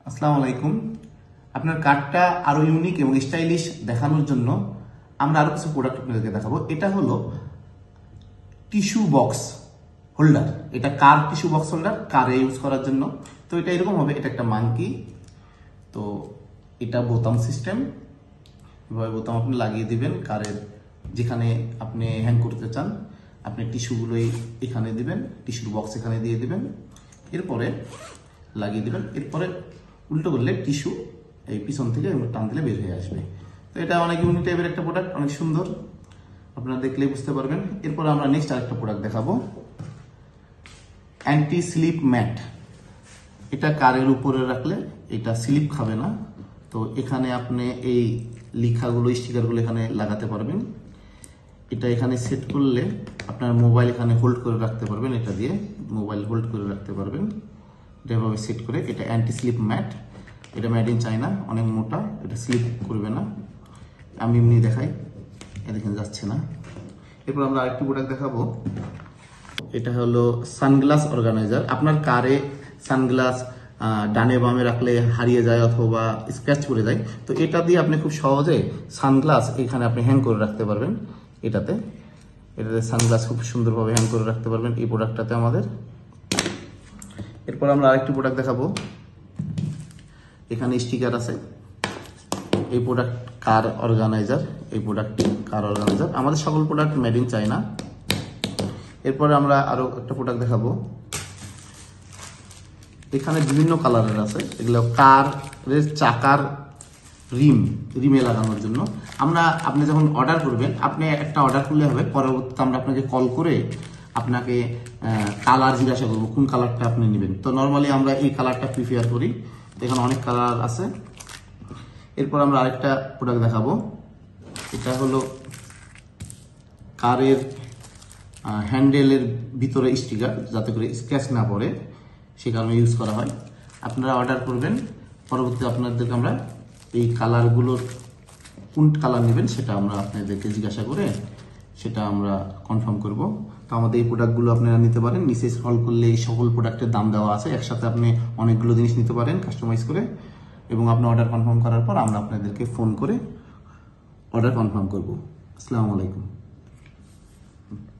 আসসালামু আলাইকুম। আপনার কার্ডটা আরো ইউনিক এবং স্টাইলিশ দেখানোর জন্য আমরা আরো কিছু প্রোডাক্ট আপনাদেরকে দেখাবো। এটা হলো টিস্যু বক্স হোল্ডার। এটা কার টিস্যু বক্স হোল্ডার, কারে ইউজ করার জন্য। তো এটা এরকম হবে, এটা একটা মাঙ্কি। তো এটা বোতাম সিস্টেম, এভাবে বোতাম আপনি লাগিয়ে দিবেন কারের যেখানে আপনি হ্যাং করতে চান। আপনি টিস্যুগুলোই এখানে দিবেন, টিস্যুর বক্স এখানে দিয়ে দিবেন, এরপরে লাগিয়ে দিবেন। এরপরে উল্টো করলে টিস্যু এই পিছন থেকে টান দিলে বের হয়ে আসবে। তো এটা অনেক ইউনিক টাইপের একটা প্রোডাক্ট, অনেক সুন্দর, আপনারা দেখলেই বুঝতে পারবেন। এরপরে আমরা নেক্সট আরেকটা প্রোডাক্ট দেখাবো, অ্যান্টি স্লিপ ম্যাট। এটা কারের উপরে রাখলে এটা স্লিপ খাবে না। তো এখানে আপনি এই লেখাগুলো, স্টিকারগুলো এখানে লাগাতে পারবেন। এটা এখানে সেট করলে আপনার মোবাইল এখানে হোল্ড করে রাখতে পারবেন। এটা দিয়ে মোবাইল হোল্ড করে রাখতে পারবেন। এটা এভাবে সেট করে, এটা অ্যান্টি স্লিপ ম্যাট। এটা মেড ইন চায়না, অনেক মোটা, এটা স্লিপ করবে না। আমি এমনি দেখাই, দেখেন যাচ্ছে না। এরপর আমরা আরেকটি প্রোডাক্ট দেখাবো, এটা হলো সানগ্লাস অর্গানাইজার। আপনার কারে সানগ্লাস ডানে বামে রাখলে হারিয়ে যায় অথবা স্ক্র্যাচ পড়ে যায়, তো এটা দিয়ে আপনি খুব সহজে সানগ্লাস এখানে আপনি হ্যাং করে রাখতে পারবেন। এটাতে সানগ্লাস খুব সুন্দরভাবে হ্যাং করে রাখতে পারবেন এই প্রোডাক্টটাতে আমাদের। এরপর আমরা আরেকটি প্রোডাক্ট দেখাবো, এখানে স্টিকার আছে। এই প্রোডাক্ট কার অর্গানাইজার, এই প্রোডাক্টটি কার অর্গানাইজার। আমাদের সকল প্রোডাক্ট মেড ইন চায়না। এরপরে আমরা আরো একটা প্রোডাক্ট দেখাবো, এখানে বিভিন্ন কালারের আছে। এগুলো কারের চাকার রিমে লাগানোর জন্য। আপনি যখন অর্ডার করবেন, আপনি একটা অর্ডার করলে হবে, পরবর্তীতে আমরা আপনাকে কল করে আপনাকে কালার জিজ্ঞাসা করবো কোন কালারটা আপনি নেবেন। তো নর্মালি আমরা এই কালারটা প্রিফার করি, এখানে অনেক কালার আছে। এরপর আমরা আরেকটা প্রোডাক্ট দেখাবো, এটা হলো কারের হ্যান্ডেলের ভিতরে স্টিকার, যাতে করে স্ক্র্যাচ না পড়ে, সে কারণে ইউজ করা হয়। আপনারা অর্ডার করবেন, পরবর্তীতে আপনাদেরকে আমরা এই কালারগুলোর কোন কালার নেবেন সেটা আমরা আপনাদেরকে জিজ্ঞাসা করে সেটা আমরা কনফার্ম করব। তো আমাদের এই প্রোডাক্টগুলো আপনারা নিতে পারেন। নিচে স্ক্রল করলে এই সকল প্রোডাক্টের দাম দেওয়া আছে, একসাথে আপনি অনেকগুলো জিনিস নিতে পারেন কাস্টমাইজ করে। এবং আপনি অর্ডার কনফার্ম করার পর আমরা আপনাদেরকে ফোন করে অর্ডার কনফার্ম করব। আসসালামু আলাইকুম।